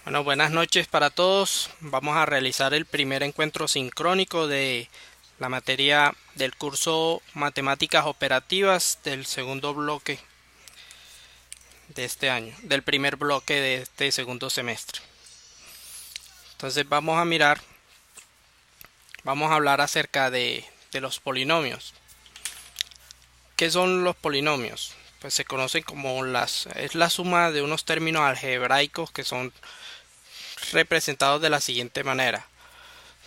Bueno, buenas noches para todos. Vamos a realizar el primer encuentro sincrónico de la materia del curso Matemáticas Operativas del segundo bloque de este año, del primer bloque de este segundo semestre. Entonces vamos a hablar acerca de los polinomios. ¿Qué son los polinomios? Pues se conocen como es la suma de unos términos algebraicos que son representados de la siguiente manera.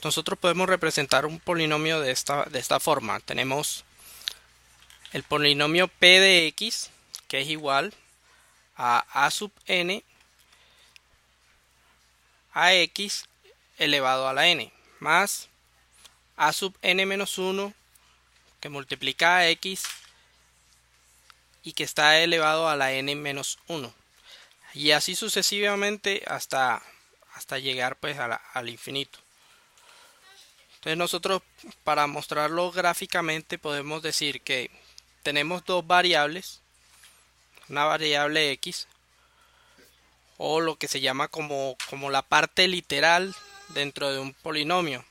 Nosotros podemos representar un polinomio de esta forma. Tenemos el polinomio p de x, que es igual a sub n a x elevado a la n, más a sub n menos 1, que multiplica a x y que está elevado a la n menos 1. Y así sucesivamente hasta llegar pues al infinito. Entonces nosotros, para mostrarlo gráficamente, podemos decir que tenemos dos variables, una variable x o lo que se llama como la parte literal dentro de un polinomio.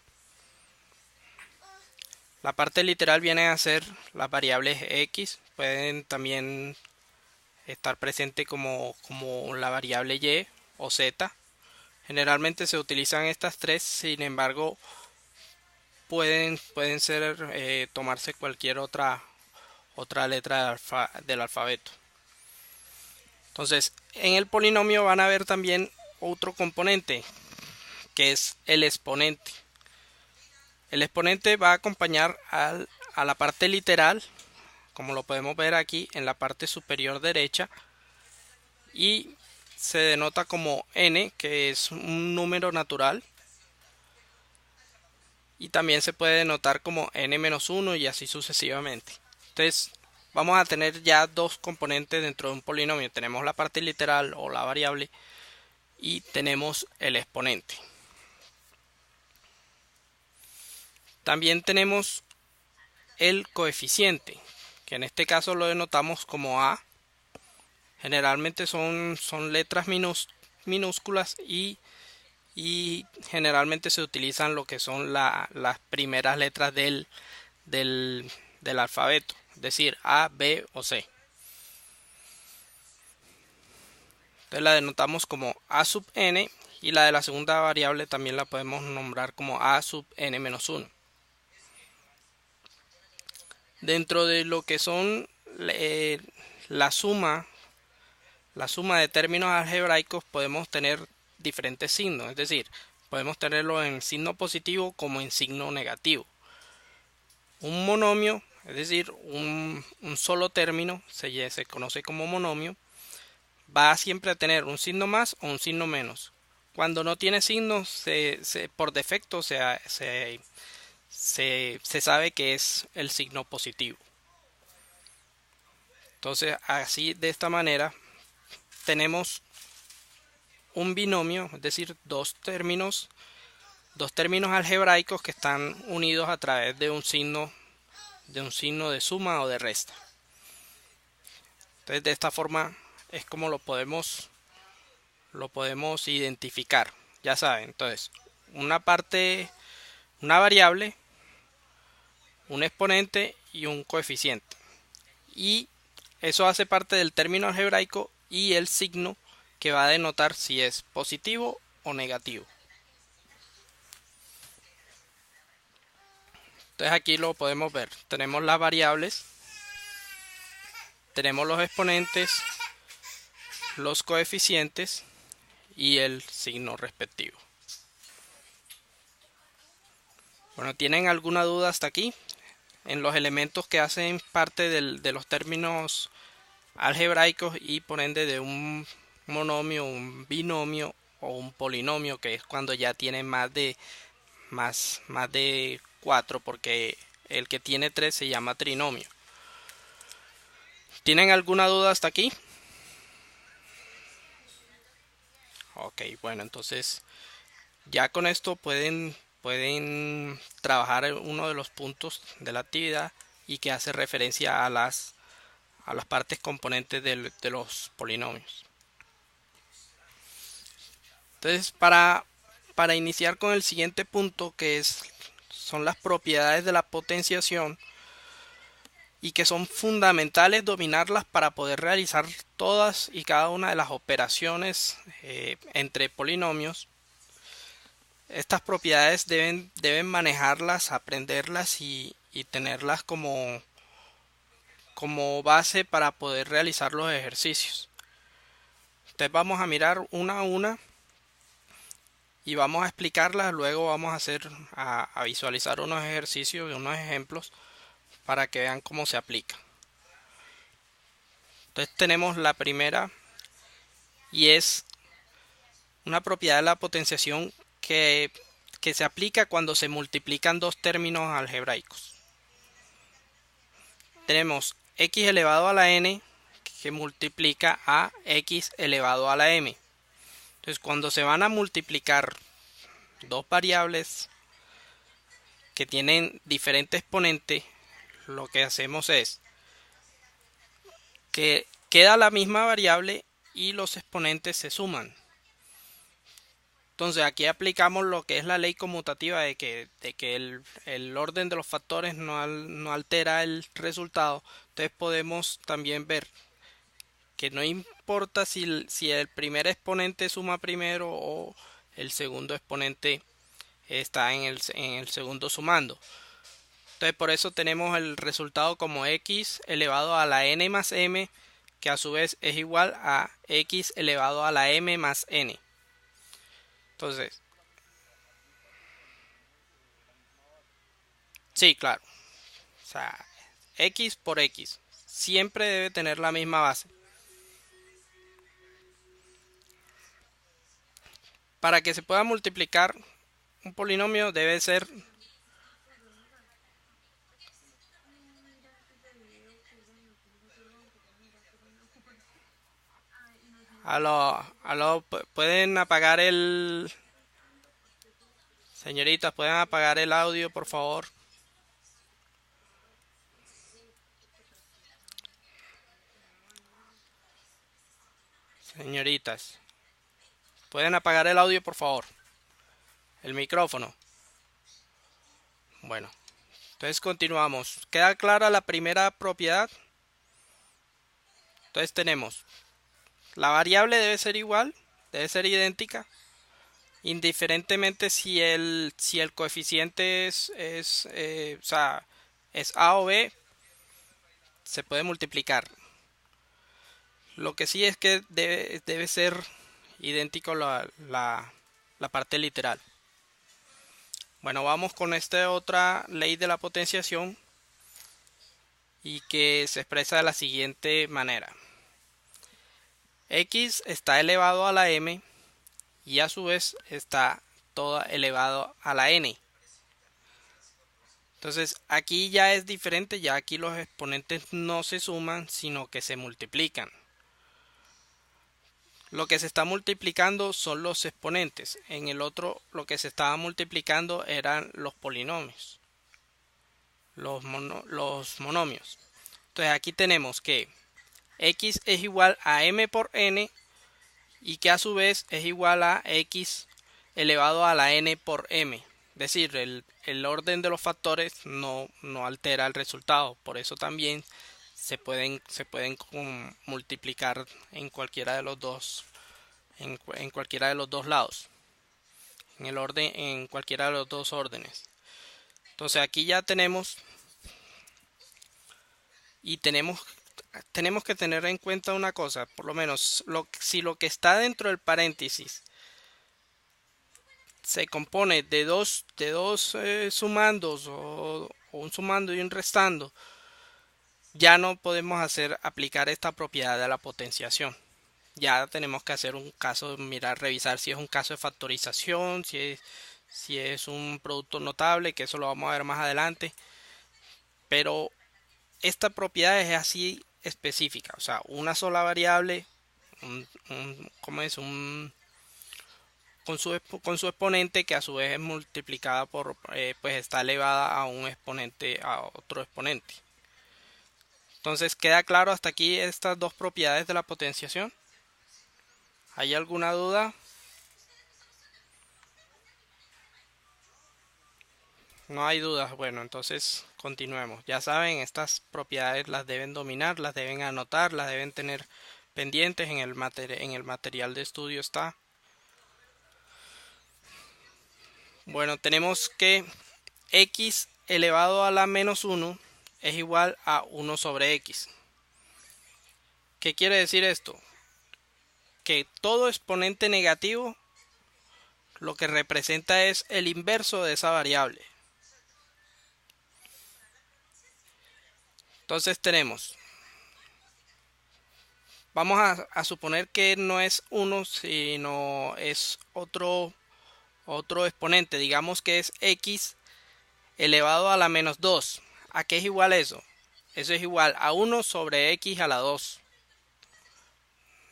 La parte literal viene a ser las variables x, pueden también estar presente como la variable y o z. Generalmente se utilizan estas tres, sin embargo pueden ser tomarse cualquier otra letra del alfabeto. Entonces, en el polinomio van a ver también otro componente, que es el exponente. El exponente va a acompañar a la parte literal, como lo podemos ver aquí en la parte superior derecha, y se denota como n, que es un número natural, y también se puede denotar como n-1 y así sucesivamente. Entonces, vamos a tener ya dos componentes dentro de un polinomio. Tenemos la parte literal o la variable y tenemos el exponente. También tenemos el coeficiente, que en este caso lo denotamos como a. Generalmente son letras minúsculas y generalmente se utilizan lo que son las primeras letras del alfabeto, es decir, A, B o C. Entonces la denotamos como a sub n y la de la segunda variable también la podemos nombrar como a sub n-1. Dentro de lo que son la suma la suma de términos algebraicos, podemos tener diferentes signos, es decir, podemos tenerlo en signo positivo como en signo negativo. Un monomio, es decir, un solo término, se conoce como monomio, va siempre a tener un signo más o un signo menos. Cuando no tiene signos, por defecto se sabe que es el signo positivo. Entonces, así de esta manera tenemos un binomio, es decir, dos términos algebraicos que están unidos a través de un signo de suma o de resta. Entonces, de esta forma es como lo podemos identificar. Ya saben, entonces, una variable, un exponente y un coeficiente. Y eso hace parte del término algebraico y el signo que va a denotar si es positivo o negativo. Entonces aquí lo podemos ver. Tenemos las variables, tenemos los exponentes, los coeficientes y el signo respectivo. Bueno, ¿tienen alguna duda hasta aquí? En los elementos que hacen parte de los términos algebraicos y por ende de un monomio, un binomio o un polinomio, que es cuando ya tiene más de 4, porque el que tiene 3 se llama trinomio. ¿Tienen alguna duda hasta aquí? Ok, bueno, entonces ya con esto pueden trabajar en uno de los puntos de la actividad y que hace referencia a las partes componentes de los polinomios. Entonces, para iniciar con el siguiente punto, son las propiedades de la potenciación y que son fundamentales dominarlas para poder realizar todas y cada una de las operaciones entre polinomios. Estas propiedades deben manejarlas, aprenderlas y tenerlas como base para poder realizar los ejercicios. Entonces vamos a mirar una a una y vamos a explicarlas. Luego vamos a visualizar unos ejercicios y unos ejemplos para que vean cómo se aplica. Entonces tenemos la primera y es una propiedad de la potenciación que se aplica cuando se multiplican dos términos algebraicos. Tenemos x elevado a la n que multiplica a x elevado a la m. Entonces cuando se van a multiplicar dos variables que tienen diferente exponente, lo que hacemos es que queda la misma variable y los exponentes se suman. Entonces aquí aplicamos lo que es la ley conmutativa de que el orden de los factores no altera el resultado. Entonces podemos también ver que no importa si el primer exponente suma primero o el segundo exponente está en el segundo sumando. Entonces por eso tenemos el resultado como x elevado a la n más m, que a su vez es igual a x elevado a la m más n. Entonces, sí, claro. O sea, x por x siempre debe tener la misma base. Para que se pueda multiplicar un polinomio debe ser pueden apagar señoritas, pueden apagar el audio, por favor. Señoritas, pueden apagar el audio, por favor. El micrófono. Bueno, entonces continuamos. ¿Queda clara la primera propiedad? Entonces tenemos la variable debe ser igual, debe ser idéntica, indiferentemente si el coeficiente o sea, es A o B, se puede multiplicar. Lo que sí es que debe ser idéntico la parte literal. Bueno, vamos con esta otra ley de la potenciación y que se expresa de la siguiente manera. X está elevado a la m y a su vez está todo elevado a la n. Entonces aquí ya es diferente, ya aquí los exponentes no se suman sino que se multiplican. Lo que se está multiplicando son los exponentes. En el otro lo que se estaba multiplicando eran los polinomios, los monomios. Entonces aquí tenemos que x es igual a m por n y que a su vez es igual a x elevado a la n por m. Es decir, el orden de los factores no altera el resultado. Por eso también se pueden multiplicar en cualquiera de los dos en cualquiera de los dos lados, en cualquiera de los dos órdenes. Entonces aquí ya tenemos y tenemos que tener en cuenta una cosa, por lo menos si lo que está dentro del paréntesis se compone de dos sumandos o un sumando y un restando, ya no podemos aplicar esta propiedad de la potenciación. Ya tenemos que hacer un caso, revisar si es un caso de factorización, si es un producto notable, que eso lo vamos a ver más adelante. Pero esta propiedad es así específica, o sea, una sola variable, con su exponente que a su vez es multiplicada por, pues está elevada a un exponente, a otro exponente. Entonces, ¿queda claro hasta aquí estas dos propiedades de la potenciación? ¿Hay alguna duda? No hay dudas. Bueno, entonces continuemos. Ya saben, estas propiedades las deben dominar, las deben anotar, las deben tener pendientes en en el material de estudio está. Bueno, tenemos que x elevado a la menos 1 es igual a 1 sobre x. ¿Qué quiere decir esto? Que todo exponente negativo lo que representa es el inverso de esa variable. Entonces vamos a suponer que no es 1 sino es otro exponente. Digamos que es x elevado a la menos 2. ¿A qué es igual eso? Eso es igual a 1 sobre x a la 2.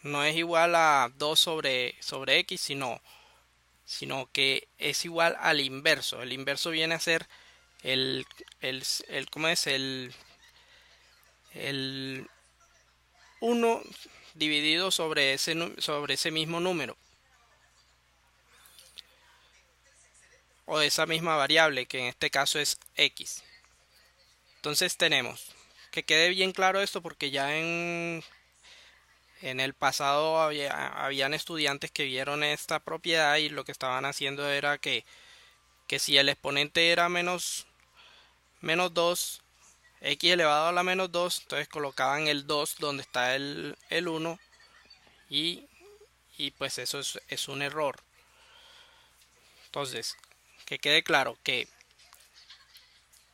No es igual a 2 sobre x, sino que es igual al inverso. El inverso viene a ser ¿cómo es? El 1 dividido sobre ese mismo número. O esa misma variable, que en este caso es x. Entonces tenemos que quede bien claro esto, porque ya en el pasado habían estudiantes que vieron esta propiedad y lo que estaban haciendo era que si el exponente era menos 2, x elevado a la menos 2, entonces colocaban el 2 donde está el 1 y, pues eso es un error. Entonces, que quede claro que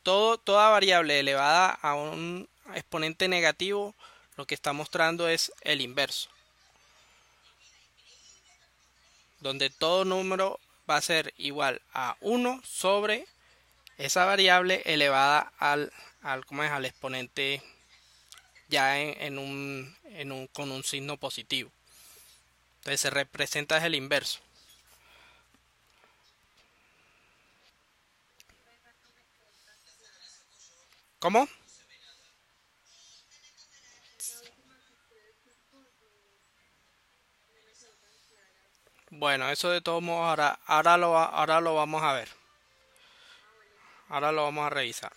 toda variable elevada a un exponente negativo lo que está mostrando es el inverso, donde todo número va a ser igual a 1 sobre esa variable elevada ¿cómo es? Al exponente ya con un signo positivo. Entonces se representa es el inverso. ¿Cómo? Bueno, eso de todos modos ahora lo vamos a ver. Ahora lo vamos a revisar.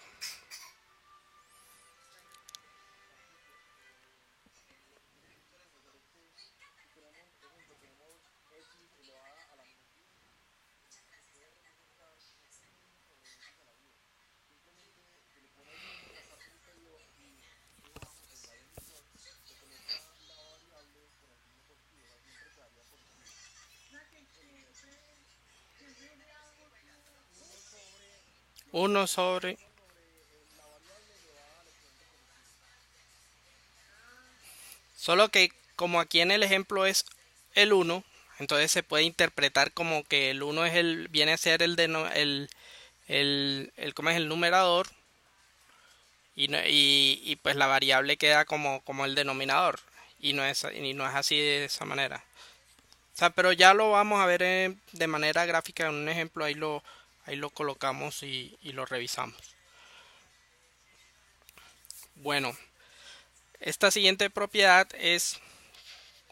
Uno sobre... Solo que como aquí en el ejemplo es el 1, entonces se puede interpretar como que el 1 viene a ser ¿cómo es? El numerador y pues la variable queda como el denominador y no es así de esa manera. O sea, pero ya lo vamos a ver de manera gráfica en un ejemplo, ahí lo colocamos y lo revisamos. Bueno, esta siguiente propiedad es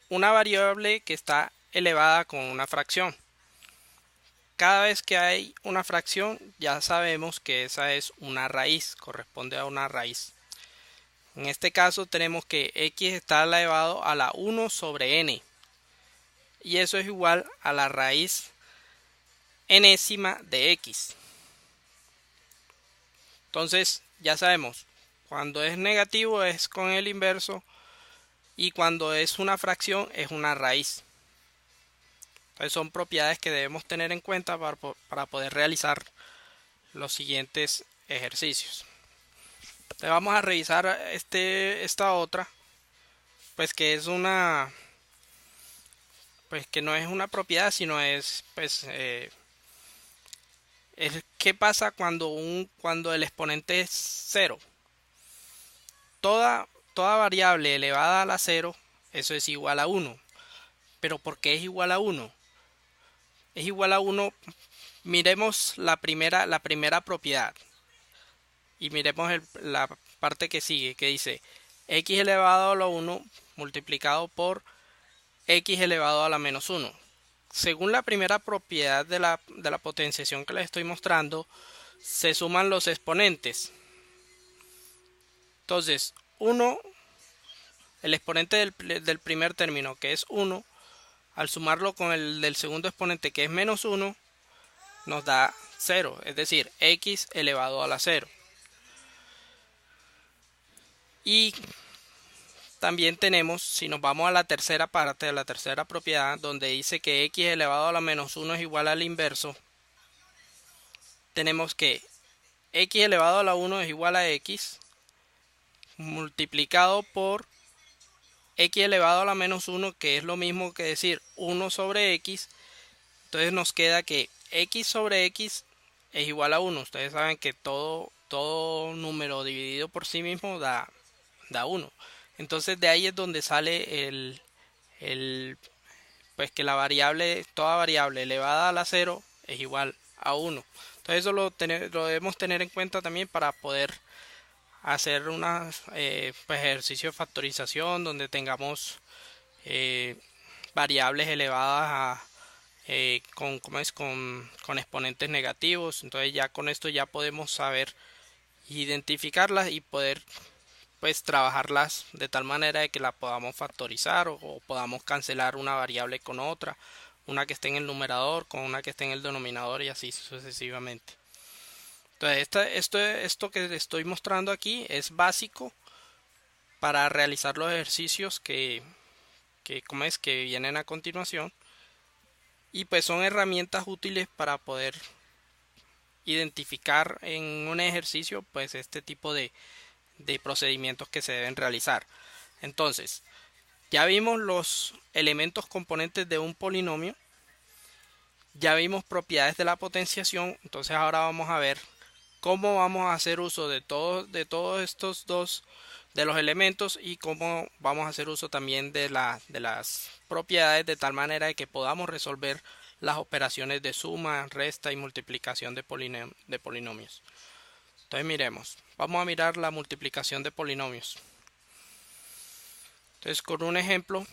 una variable que está elevada con una fracción. Cada vez que hay una fracción ya sabemos que esa es una raíz, corresponde a una raíz. En este caso tenemos que x está elevado a la 1 sobre n y eso es igual a la raíz enésima de x. Entonces ya sabemos, cuando es negativo es con el inverso y cuando es una fracción es una raíz. Entonces son propiedades que debemos tener en cuenta para poder realizar los siguientes ejercicios. Entonces vamos a revisar esta otra, pues que es pues que no es una propiedad, sino es qué pasa cuando el exponente es 0. Toda variable elevada a la 0, eso es igual a 1. Pero ¿por qué es igual a 1? Es igual a 1, miremos la primera propiedad. Y miremos la parte que sigue, que dice x elevado a la 1 multiplicado por x elevado a la menos 1. Según la primera propiedad de la potenciación que les estoy mostrando, se suman los exponentes. Entonces, 1, el exponente del primer término, que es 1, al sumarlo con el del segundo exponente, que es menos 1, nos da 0, es decir, x elevado a la 0. Y también tenemos, si nos vamos a la tercera parte, a la tercera propiedad, donde dice que x elevado a la menos 1 es igual al inverso, tenemos que x elevado a la 1 es igual a x multiplicado por x elevado a la menos 1, que es lo mismo que decir 1 sobre x. Entonces nos queda que x sobre x es igual a 1. Ustedes saben que todo número dividido por sí mismo da 1. Entonces de ahí es donde sale pues que toda variable elevada a la 0 es igual a 1. Entonces eso lo debemos tener en cuenta también para poder hacer unos pues ejercicios de factorización donde tengamos variables elevadas con exponentes negativos. Entonces ya con esto ya podemos saber identificarlas y poder pues trabajarlas de tal manera de que la podamos factorizar o podamos cancelar una variable con otra, una que esté en el numerador con una que esté en el denominador y así sucesivamente. Entonces esto que estoy mostrando aquí es básico para realizar los ejercicios que vienen a continuación, y pues son herramientas útiles para poder identificar en un ejercicio pues este tipo de procedimientos que se deben realizar. Entonces, ya vimos los elementos componentes de un polinomio, ya vimos propiedades de la potenciación. Entonces ahora vamos a ver cómo vamos a hacer uso de todos estos dos de los elementos y cómo vamos a hacer uso también de las propiedades de tal manera de que podamos resolver las operaciones de suma, resta y multiplicación de polinomios. Entonces miremos, vamos a mirar la multiplicación de polinomios. Entonces con un ejemplo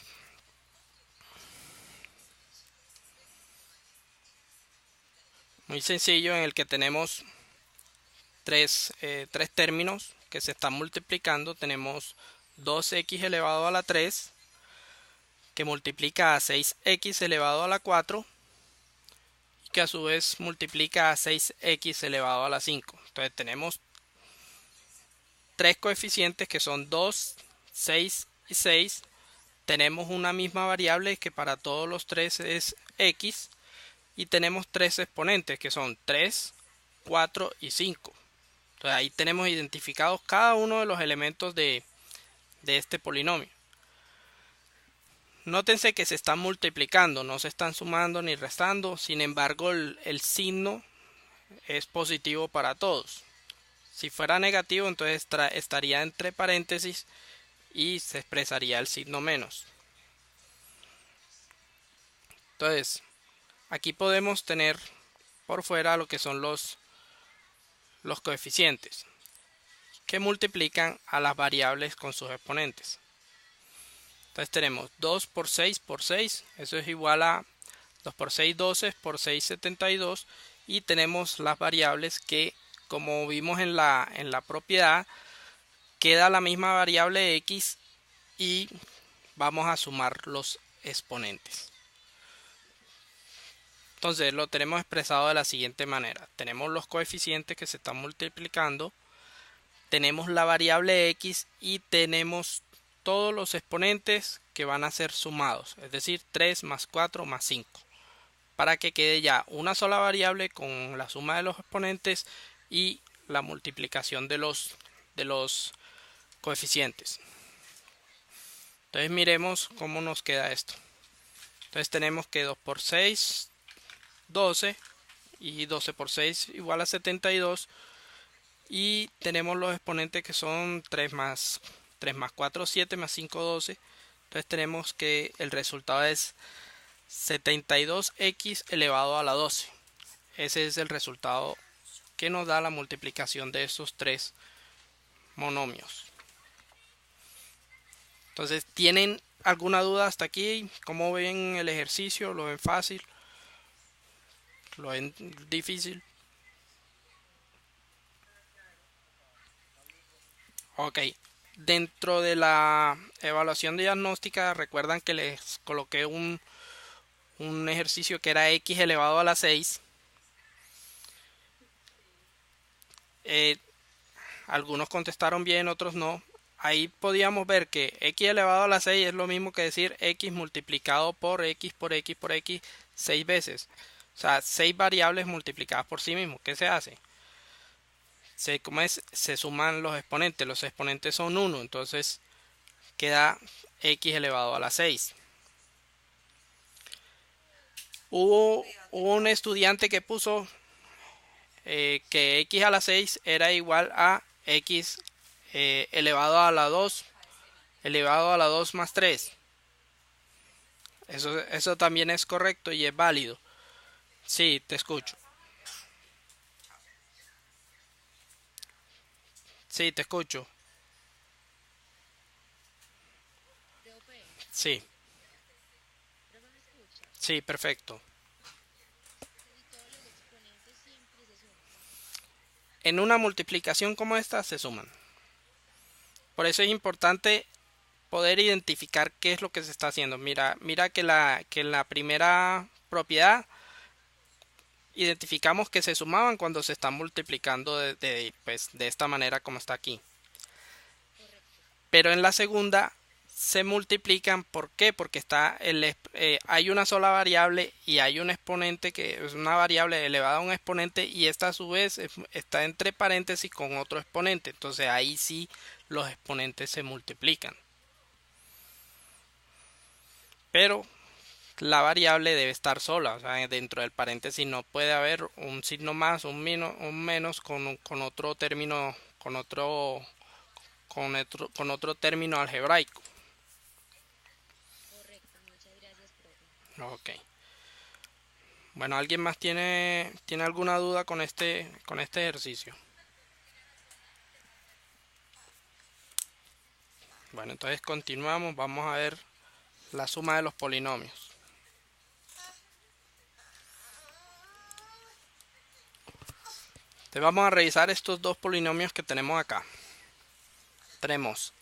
muy sencillo en el que tenemos tres términos que se están multiplicando. Tenemos 2x elevado a la 3 que multiplica a 6x elevado a la 4 y que a su vez multiplica a 6x elevado a la 5. Entonces tenemos tres coeficientes que son 2, 6 y 6. Tenemos una misma variable que para todos los tres es x y tenemos tres exponentes que son 3, 4 y 5. Entonces ahí tenemos identificados cada uno de los elementos de este polinomio. Nótense que se están multiplicando, no se están sumando ni restando. Sin embargo, el signo es positivo para todos. Si fuera negativo, entonces estaría entre paréntesis y se expresaría el signo menos. Entonces, aquí podemos tener por fuera lo que son los coeficientes que multiplican a las variables con sus exponentes. Entonces tenemos 2 por 6 por 6, eso es igual a 2 por 6, 12, por 6, 72. Y tenemos las variables que, como vimos en la propiedad, queda la misma variable x y vamos a sumar los exponentes. Entonces lo tenemos expresado de la siguiente manera. Tenemos los coeficientes que se están multiplicando, tenemos la variable x y tenemos todos los exponentes que van a ser sumados, es decir, 3 más 4 más 5, para que quede ya una sola variable con la suma de los exponentes y la multiplicación de los coeficientes. Entonces miremos cómo nos queda esto. Entonces tenemos que 2 por 6, 12, y 12 por 6 igual a 72. Y tenemos los exponentes que son 3 más 4, 7 más 5, 12. Entonces tenemos que el resultado es 72x elevado a la 12. Ese es el resultado que nos da la multiplicación de esos tres monomios. Entonces, ¿tienen alguna duda hasta aquí? ¿Cómo ven el ejercicio? ¿Lo ven fácil? ¿Lo ven difícil? Ok, dentro de la evaluación diagnóstica recuerdan que les coloqué un ejercicio que era x elevado a la 6. Eh, Algunos contestaron bien, otros no. Ahí podíamos ver que x elevado a la 6 es lo mismo que decir x multiplicado por x por x por x 6 veces. O sea, 6 variables multiplicadas por sí mismo. ¿Qué se hace? ¿Cómo es? Se suman los exponentes. Los exponentes son 1. Entonces queda x elevado a la 6. Hubo un estudiante que puso que x a la 6 era igual a x elevado a la 2 elevado a la 2 más 3. Eso también es correcto y es válido. Sí, te escucho. Sí, te escucho. Sí, sí, perfecto. En una multiplicación como esta se suman. Por eso es importante poder identificar qué es lo que se está haciendo. Mira que en la primera propiedad identificamos que se sumaban cuando se están multiplicando pues, de esta manera como está aquí. Pero en la segunda se multiplican. ¿Por qué? Porque hay una sola variable y hay un exponente que es una variable elevada a un exponente y esta a su vez está entre paréntesis con otro exponente. Entonces ahí sí los exponentes se multiplican. Pero la variable debe estar sola, o sea, dentro del paréntesis no puede haber un signo más, un menos con otro término, con otro término algebraico. Ok. Bueno, ¿alguien más tiene alguna duda con este ejercicio? Bueno, entonces continuamos. Vamos a ver la suma de los polinomios. Entonces vamos a revisar estos dos polinomios que tenemos acá. Tenemos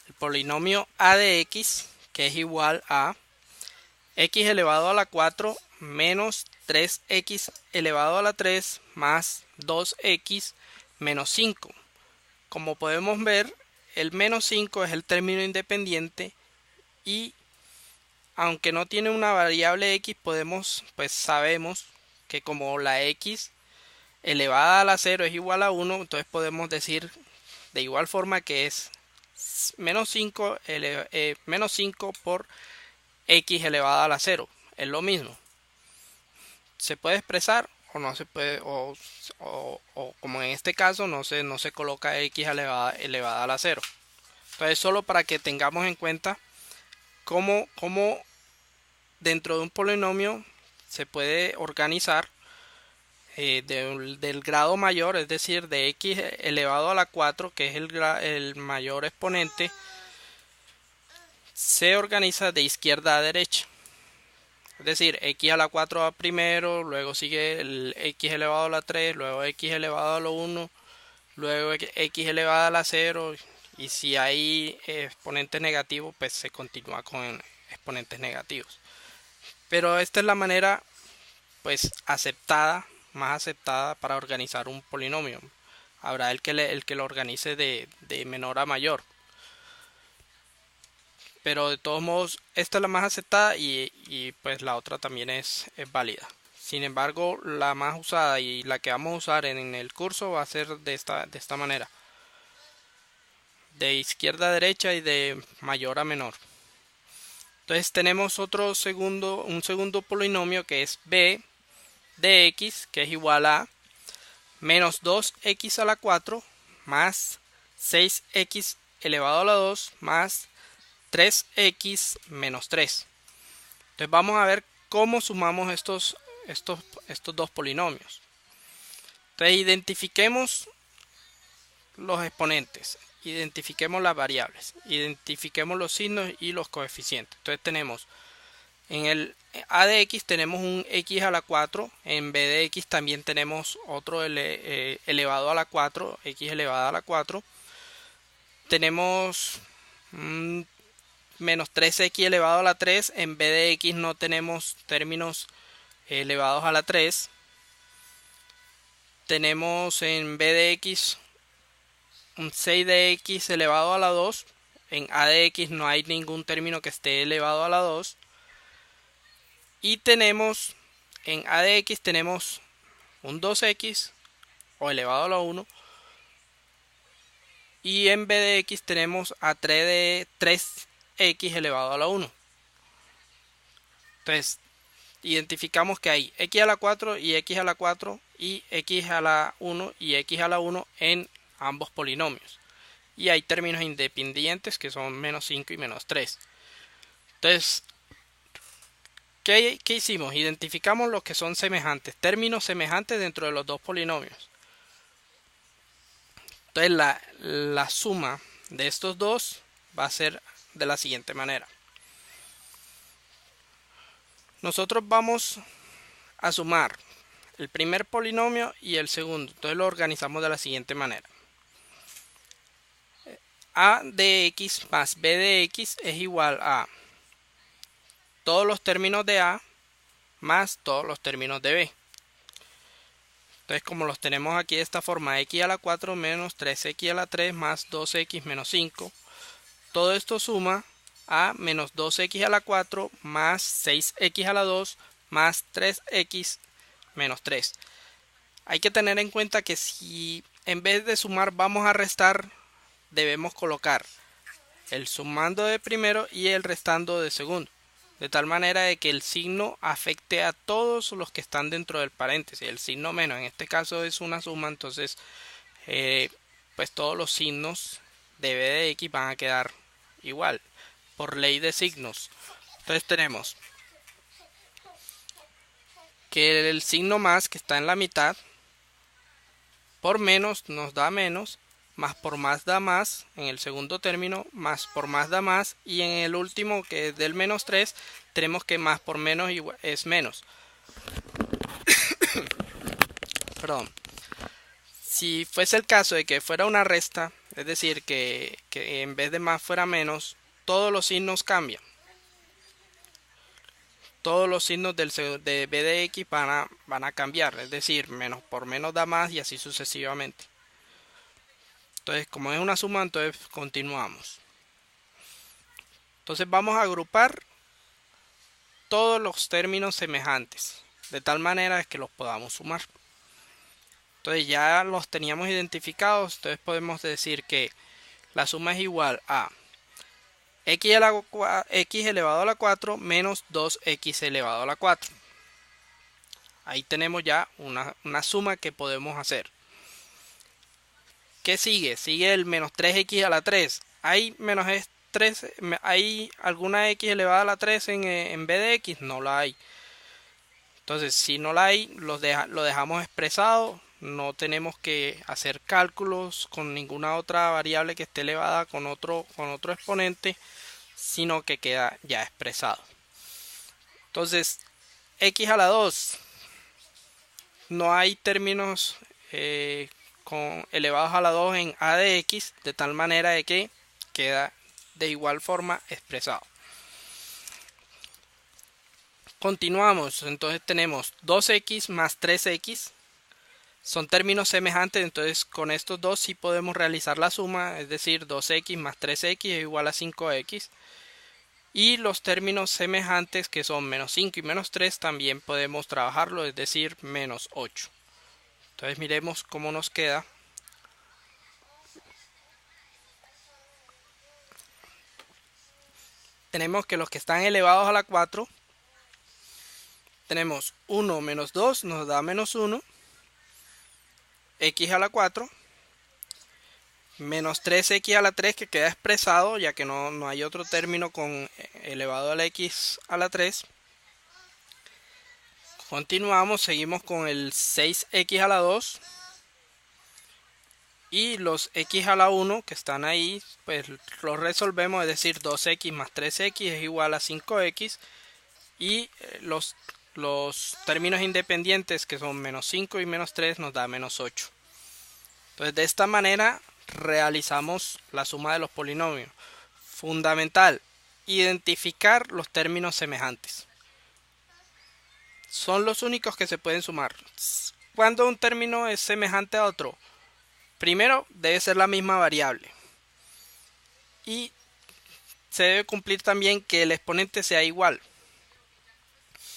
el polinomio a de x, que es igual a x elevado a la 4 menos 3x elevado a la 3 más 2x menos 5. Como podemos ver, el menos 5 es el término independiente y aunque no tiene una variable x, pues sabemos que como la x elevada a la 0 es igual a 1, entonces podemos decir de igual forma que es menos 5, menos 5 por x elevada a la 0. Es lo mismo. Se puede expresar o no se puede, o como en este caso no se coloca x elevada a la 0. Entonces solo para que tengamos en cuenta cómo dentro de un polinomio se puede organizar del grado mayor, es decir, de x elevado a la 4, que es el mayor exponente, se organiza de izquierda a derecha. Es decir, x a la 4 va primero, luego sigue el x elevado a la 3, luego x elevado a la 1, luego x elevado a la 0, y si hay exponentes negativos, pues se continúa con exponentes negativos. Pero esta es la manera pues más aceptada para organizar un polinomio. Habrá el que lo organice de menor a mayor. Pero de todos modos, esta es la más aceptada y pues la otra también es válida. Sin embargo, la más usada y la que vamos a usar en el curso va a ser de esta manera. De izquierda a derecha y de mayor a menor. Entonces tenemos un segundo polinomio que es b de x, que es igual a menos 2x a la 4 más 6x elevado a la 2 más 3x menos 3. Entonces vamos a ver cómo sumamos estos dos polinomios. Entonces identifiquemos los exponentes, identifiquemos las variables, identifiquemos los signos y los coeficientes. Entonces tenemos en el a de x tenemos un x a la 4, en b de x también tenemos otro elevado a la 4, x elevado a la 4. tenemos menos 3x elevado a la 3. En vez de x no tenemos términos elevados a la 3. Tenemos en b de x un 6 de x elevado a la 2. En a de x no hay ningún término que esté elevado a la 2. Y tenemos en a de x tenemos un 2x o elevado a la 1. Y en b de x tenemos a 3x elevado a la 1. Entonces identificamos que hay x a la 4 y x a la 4 y x a la 1 y x a la 1 en ambos polinomios. Y hay términos independientes que son menos 5 y menos 3. Entonces, ¿qué hicimos? Identificamos los que son semejantes, términos semejantes dentro de los dos polinomios. Entonces la suma de estos dos va a ser de la siguiente manera. Nosotros vamos a sumar el primer polinomio y el segundo. Entonces lo organizamos de la siguiente manera. A de x más b de x es igual a todos los términos de a más todos los términos de b. Entonces, como los tenemos aquí de esta forma, x a la 4 menos 3x a la 3 más 2x menos 5. Todo esto suma a menos 2x a la 4 más 6x a la 2 más 3x menos 3. Hay que tener en cuenta que si en vez de sumar vamos a restar, debemos colocar el sumando de primero y el restando de segundo, de tal manera de que el signo afecte a todos los que están dentro del paréntesis. El signo menos en este caso es una suma, entonces pues todos los signos de b de x van a quedar igual por ley de signos. Entonces tenemos que el signo más, que está en la mitad, por menos nos da menos, más por más da más en el segundo término, más por más da más, y en el último, que es del menos 3, tenemos que más por menos es menos. Perdón. Si fuese el caso de que fuera una resta, es decir, que en vez de más fuera menos, todos los signos cambian. Todos los signos de b de x van a cambiar, es decir, menos por menos da más y así sucesivamente. Entonces, como es una suma, entonces continuamos. Entonces vamos a agrupar todos los términos semejantes, de tal manera que los podamos sumar. Entonces ya los teníamos identificados, entonces podemos decir que la suma es igual a x elevado a la 4 menos 2x elevado a la 4. Ahí tenemos ya una suma que podemos hacer. ¿Qué sigue? Sigue el menos 3x a la 3. ¿Hay menos 3? ¿Hay alguna x elevada a la 3 en b de x? No la hay. Entonces, si no la hay, lo dejamos expresado. No tenemos que hacer cálculos con ninguna otra variable que esté elevada con otro exponente, sino que queda ya expresado. Entonces, x a la 2. No hay términos con elevados a la 2 en a de x, de tal manera de que queda de igual forma expresado. Continuamos, entonces tenemos 2x más 3x, son términos semejantes, entonces con estos dos sí podemos realizar la suma, es decir, 2x más 3x es igual a 5x. Y los términos semejantes, que son menos 5 y menos 3, también podemos trabajarlo, es decir, menos 8. Entonces miremos cómo nos queda. Tenemos que los que están elevados a la 4, tenemos 1 menos 2 nos da menos 1, x a la 4, menos 3x a la 3 que queda expresado ya que no hay otro término con elevado a la x a la 3. Continuamos, seguimos con el 6x a la 2 y los x a la 1 que están ahí, pues los resolvemos, es decir, 2x más 3x es igual a 5x y los términos independientes que son menos 5 y menos 3 nos da menos 8. Entonces de esta manera realizamos la suma de los polinomios. Fundamental, identificar los términos semejantes. Son los únicos que se pueden sumar. Cuando un término es semejante a otro, primero debe ser la misma variable. Y se debe cumplir también que el exponente sea igual.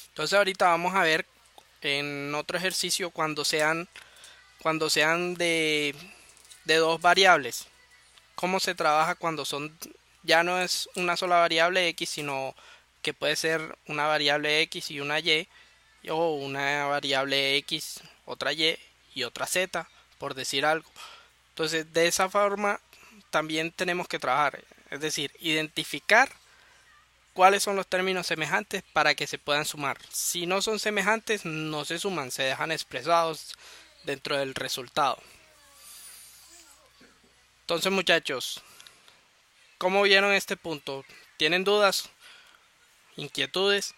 Entonces ahorita vamos a ver en otro ejercicio cuando sean de dos variables. Cómo se trabaja cuando son ya no es una sola variable x, sino que puede ser una variable x y una y, o una variable x, otra y otra z, por decir algo. Entonces de esa forma también tenemos que trabajar, es decir, identificar cuáles son los términos semejantes para que se puedan sumar. Si no son semejantes, no se suman, se dejan expresados dentro del resultado. Entonces, muchachos, ¿cómo vieron este punto? ¿Tienen dudas? ¿Inquietudes?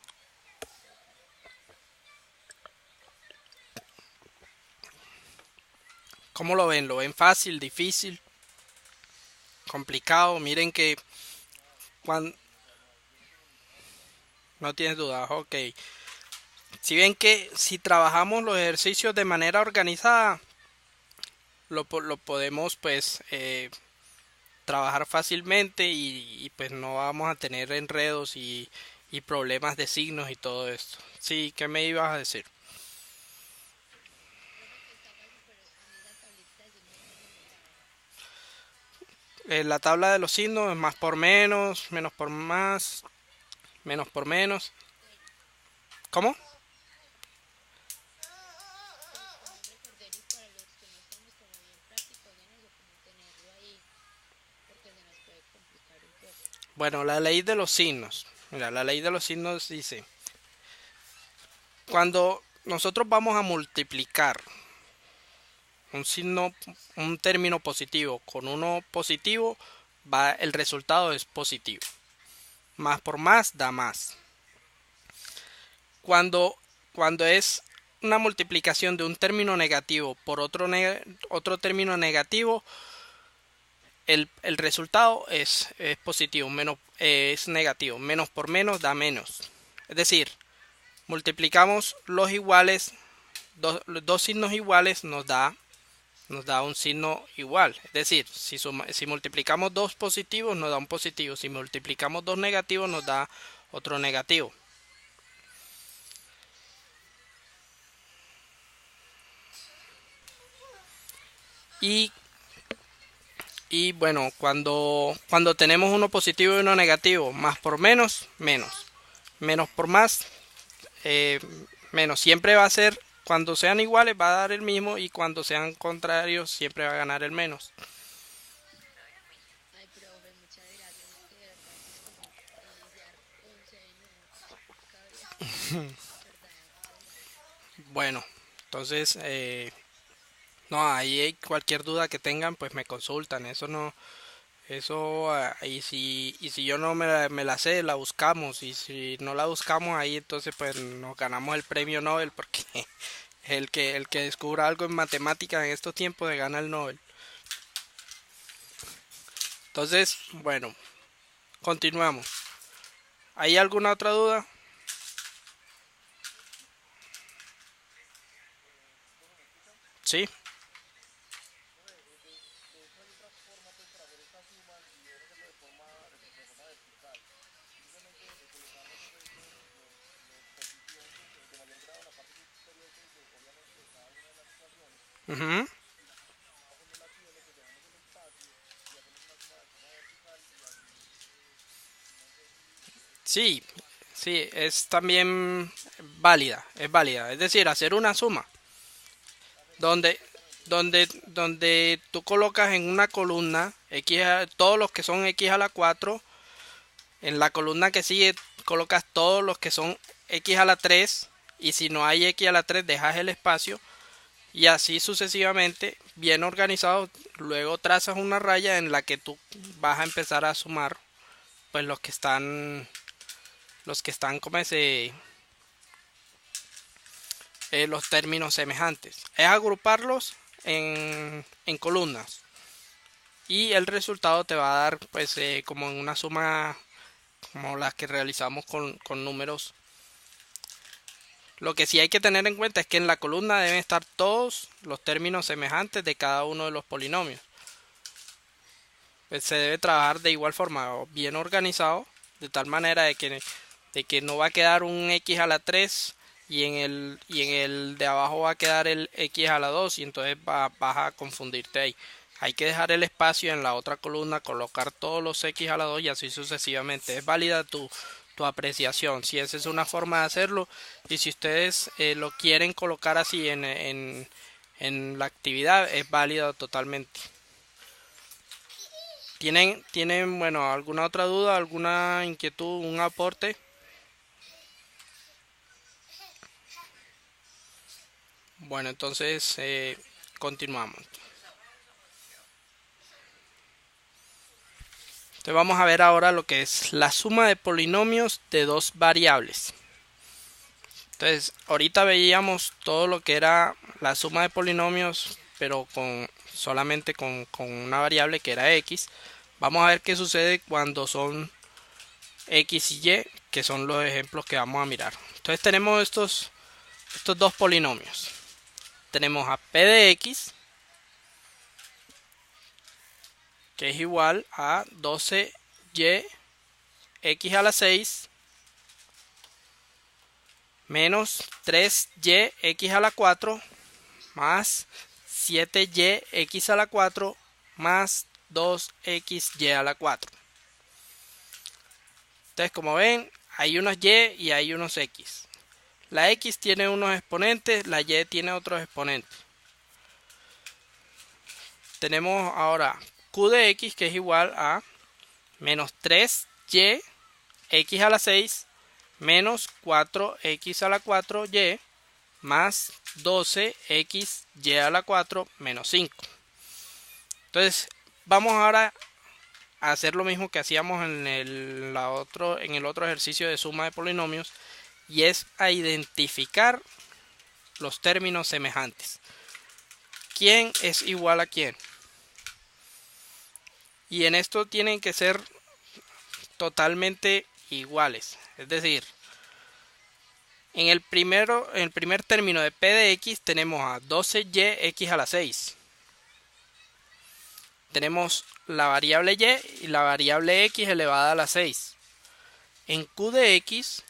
¿Cómo lo ven? ¿Lo ven fácil, difícil, complicado? Miren que cuando no tienes dudas, ok. Si ven que si trabajamos los ejercicios de manera organizada, lo podemos pues trabajar fácilmente pues no vamos a tener enredos y problemas de signos y todo esto. Sí, ¿qué me ibas a decir? La tabla de los signos es más por menos, menos por más, menos por menos. ¿Cómo? Bueno, la ley de los signos. Mira, la ley de los signos dice, cuando nosotros vamos a multiplicar un signo, un término positivo con uno positivo, el resultado es positivo. Más por más da más. Cuando, cuando es una multiplicación de un término negativo por otro término negativo, el resultado es positivo, es negativo. Menos por menos da menos. Es decir, multiplicamos los iguales, dos signos iguales nos da un signo igual. Es decir, si multiplicamos dos positivos nos da un positivo. Si multiplicamos dos negativos nos da otro negativo. Y bueno, cuando tenemos uno positivo y uno negativo, más por menos, menos. Menos por más, eh, menos. Siempre va a ser, cuando sean iguales va a dar el mismo y cuando sean contrarios siempre va a ganar el menos. Bueno, entonces, no, ahí cualquier duda que tengan, pues me consultan. Eso no, eso, y si yo no me la sé, la buscamos. Y si no la buscamos ahí, entonces pues nos ganamos el premio Nobel porque el que descubra algo en matemáticas en estos tiempos se gana el Nobel. Entonces, bueno, continuamos. ¿Hay alguna otra duda? Sí. Ujú. Sí, sí, es también válida, es válida. Es decir, hacer una suma donde, donde tú colocas en una columna todos los que son x a la 4. En la columna que sigue colocas todos los que son x a la 3. Y si no hay x a la 3 dejas el espacio. Y así sucesivamente, bien organizado. Luego trazas una raya en la que tú vas a empezar a sumar pues los que están como los términos semejantes. Es agruparlos en columnas. y el resultado te va a dar pues como en una suma como las que realizamos con números. Lo que sí hay que tener en cuenta es que en la columna deben estar todos los términos semejantes de cada uno de los polinomios. Pues se debe trabajar de igual forma, bien organizado, de tal manera de que no va a quedar un x a la 3 y en el de abajo va a quedar el x a la 2 y entonces vas a confundirte ahí. Hay que dejar el espacio en la otra columna, colocar todos los x a la 2 y así sucesivamente. Es válida tu apreciación, si esa es una forma de hacerlo, y si ustedes lo quieren colocar así en la actividad, es válido totalmente. ¿Tienen, bueno, alguna otra duda, alguna inquietud, un aporte? Bueno, entonces continuamos. Entonces vamos a ver ahora lo que es la suma de polinomios de dos variables. Entonces, ahorita veíamos todo lo que era la suma de polinomios, pero solamente con una variable que era x. Vamos a ver qué sucede cuando son x y y, que son los ejemplos que vamos a mirar. Entonces tenemos estos dos polinomios. Tenemos a p de x, que es igual a 12y x a la 6 menos 3y x a la 4 más 7y x a la 4 más 2xy a la 4. Entonces, como ven, hay unos y y hay unos x. La x tiene unos exponentes, la y tiene otros exponentes. Tenemos ahora q de x, que es igual a menos 3y x a la 6 menos 4x a la 4y más 12xy a la 4 menos 5. Entonces vamos ahora a hacer lo mismo que hacíamos en el otro ejercicio de suma de polinomios, y es a identificar los términos semejantes. ¿Quién es igual a quién? Y en esto tienen que ser totalmente iguales. Es decir, en el primer término de p de x tenemos a 12y x a la 6. Tenemos la variable y la variable x elevada a la 6. En q de x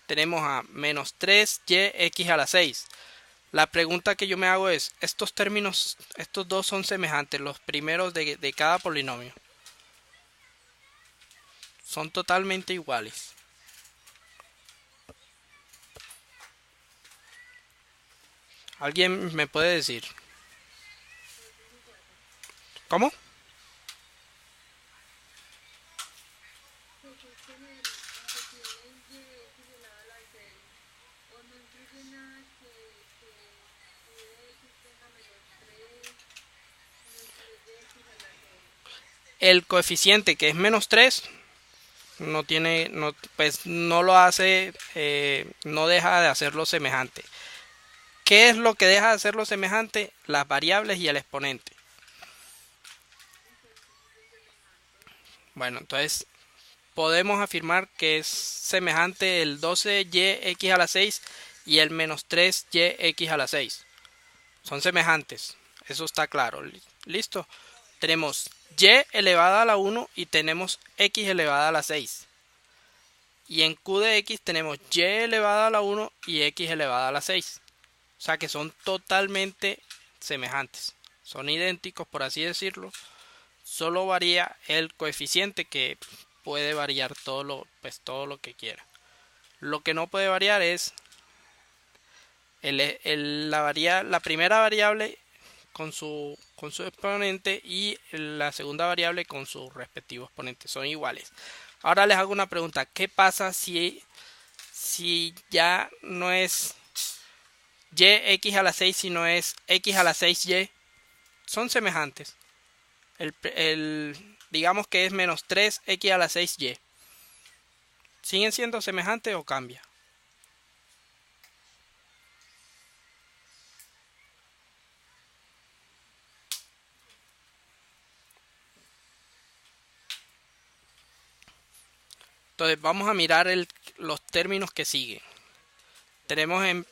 tenemos a menos 3y x a la 6. La pregunta que yo me hago es, estos términos, estos dos son semejantes, los primeros de cada polinomio. Son totalmente iguales. ¿Alguien me puede decir? ¿Cómo? El coeficiente, que es menos 3, pues no lo hace, no deja de hacerlo semejante. ¿Qué es lo que deja de hacerlo semejante? Las variables y el exponente. Bueno, entonces podemos afirmar que es semejante el 12y x a la 6 y el menos 3y x a la 6. Son semejantes, eso está claro. Listo. Tenemos y elevada a la 1 y tenemos x elevada a la 6. Y en q de x tenemos y elevada a la 1 y x elevada a la 6. O sea que son totalmente semejantes. Son idénticos, por así decirlo. Solo varía el coeficiente, que puede variar todo lo que quiera. Lo que no puede variar es la primera variable con su exponente y la segunda variable con su respectivo exponente. Son iguales. Ahora les hago una pregunta. ¿Qué pasa si ya no es y x a la 6, sino es x a la 6y? Son semejantes. Digamos que es menos 3x a la 6y. ¿Siguen siendo semejantes o cambia? Entonces vamos a mirar los términos que siguen. Tenemos en...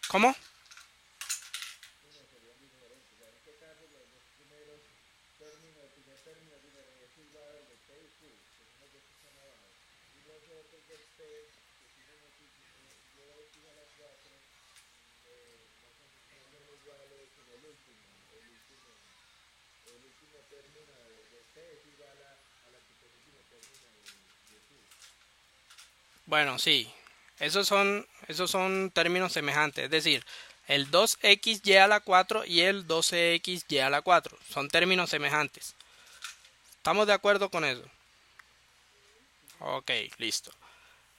¿Cómo? Bueno, sí. Esos son términos semejantes. Es decir, el 2xy a la 4 y el 12xy a la 4. Son términos semejantes. ¿Estamos de acuerdo con eso? Ok, listo.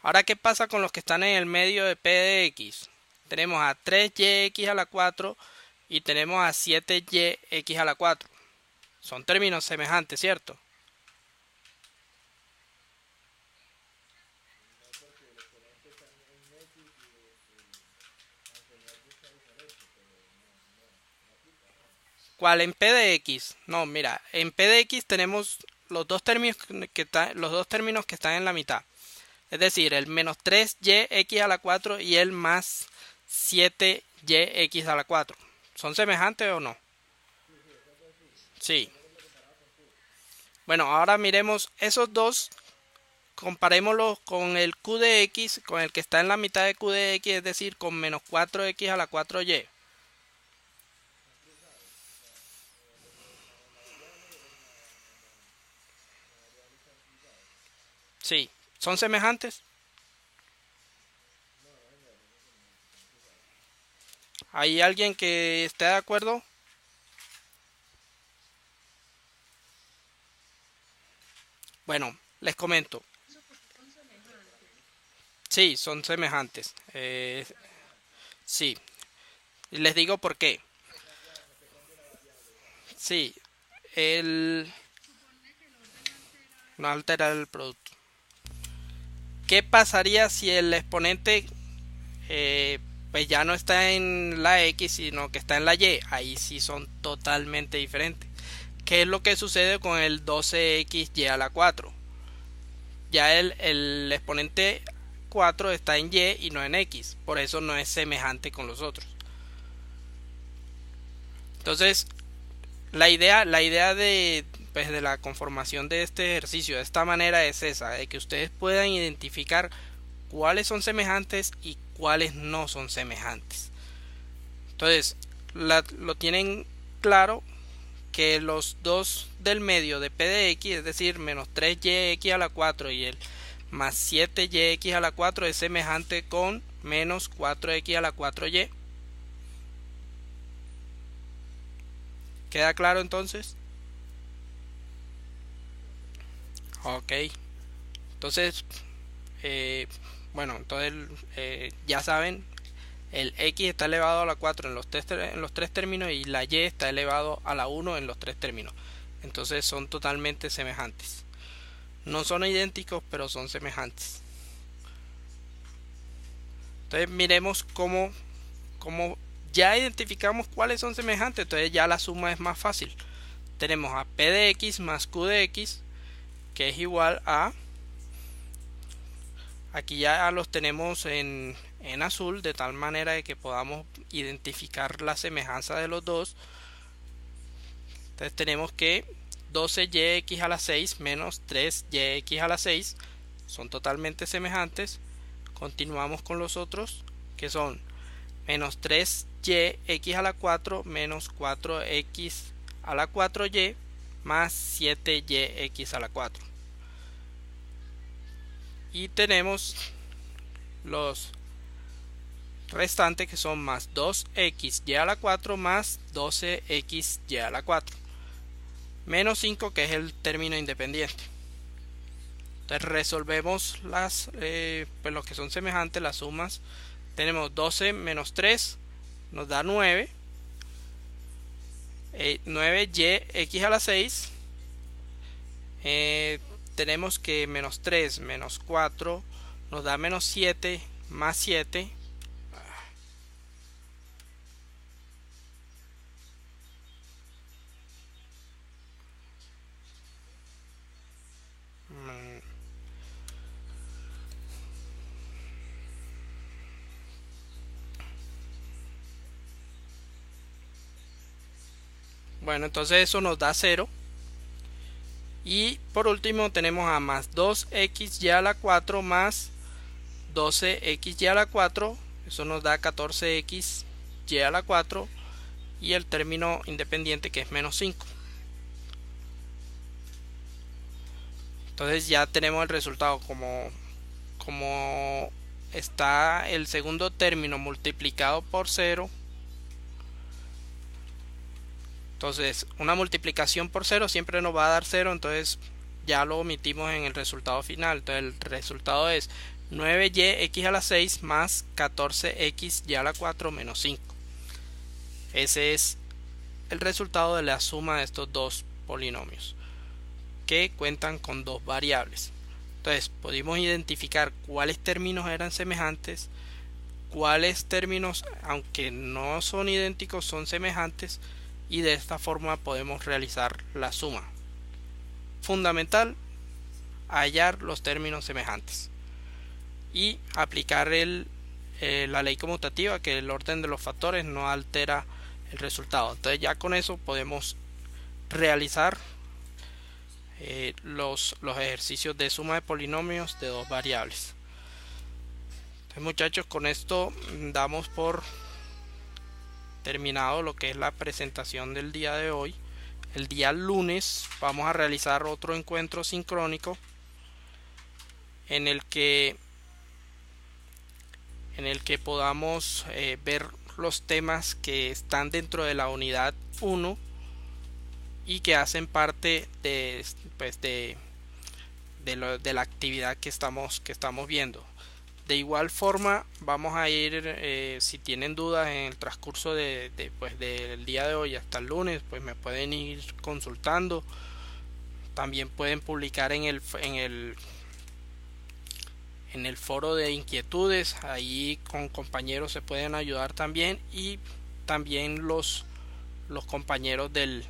Ahora, ¿qué pasa con los que están en el medio de p de x? Tenemos a 3yx a la 4 y tenemos a 7yx a la 4. Son términos semejantes, ¿cierto? ¿Cuál en p de x? No, mira, en p de x tenemos los dos términos que están en la mitad. Es decir, el menos 3yx a la 4 y el más 7yx a la 4. ¿Son semejantes o no? Sí. Bueno, ahora miremos esos dos, comparémoslos con el q de x, con el que está en la mitad de q de x, es decir, con menos 4x a la 4y. Sí, ¿son semejantes? ¿Hay alguien que esté de acuerdo? Bueno, les comento. Sí, son semejantes. Sí, y les digo por qué. Sí, el no altera el producto. ¿Qué pasaría si el exponente pues ya no está en la x, sino que está en la y? Ahí sí son totalmente diferentes. ¿Qué es lo que sucede con el 12xy a la 4? Ya el exponente 4 está en y y no en x, por eso no es semejante con los otros. Entonces, la idea pues, de la conformación de este ejercicio de esta manera es esa, de que ustedes puedan identificar cuáles son semejantes y cuáles no son semejantes. Entonces, lo tienen claro que los dos del medio de p de x, es decir, menos 3yx a la 4 y el más 7yx a la 4 es semejante con menos 4x a la 4y. ¿Queda claro entonces? Ok. Entonces, eh, bueno, entonces ya saben, el x está elevado a la 4 en los tres términos y la y está elevado a la 1 en los tres términos. Entonces son totalmente semejantes. No son idénticos, pero son semejantes. Entonces miremos cómo ya identificamos cuáles son semejantes. Entonces ya la suma es más fácil. Tenemos a p de x más q de x, que es igual a... Aquí ya los tenemos en azul, de tal manera de que podamos identificar la semejanza de los dos. Entonces tenemos que 12yx a la 6 menos 3yx a la 6 son totalmente semejantes. Continuamos con los otros, que son menos 3yx a la 4 menos 4x a la 4y más 7yx a la 4. Y tenemos los restantes, que son más 2xy a la 4 más 12xy a la 4 menos 5, que es el término independiente. Entonces resolvemos pues los que son semejantes, las sumas. Tenemos 12 menos 3 nos da 9. 9yx a la 6. Tenemos que menos 3 menos 4 nos da menos 7 más 7. Bueno, entonces eso nos da 0. Y por último tenemos a más 2xy a la 4 más 12xy a la 4. Eso nos da 14xy a la 4. Y el término independiente, que es menos 5. Entonces ya tenemos el resultado como está el segundo término multiplicado por 0. Entonces una multiplicación por 0 siempre nos va a dar 0, entonces ya lo omitimos en el resultado final. Entonces el resultado es 9y a la 6 más 14xy a la 4 menos 5. Ese es el resultado de la suma de estos dos polinomios que cuentan con dos variables. Entonces pudimos identificar cuáles términos eran semejantes, cuáles términos, aunque no son idénticos, son semejantes, y de esta forma podemos realizar la suma. Fundamental, hallar los términos semejantes y aplicar la ley conmutativa, que el orden de los factores no altera el resultado. Entonces ya con eso podemos realizar los ejercicios de suma de polinomios de dos variables. Entonces, muchachos, con esto damos por terminado lo que es la presentación del día de hoy. El día lunes vamos a realizar otro encuentro sincrónico en el que podamos ver los temas que están dentro de la unidad 1 y que hacen parte de la actividad que estamos viendo. De igual forma vamos a ir, si tienen dudas en el transcurso del día de hoy hasta el lunes, pues me pueden ir consultando. También pueden publicar en el foro de inquietudes, ahí con compañeros se pueden ayudar también, y también los compañeros del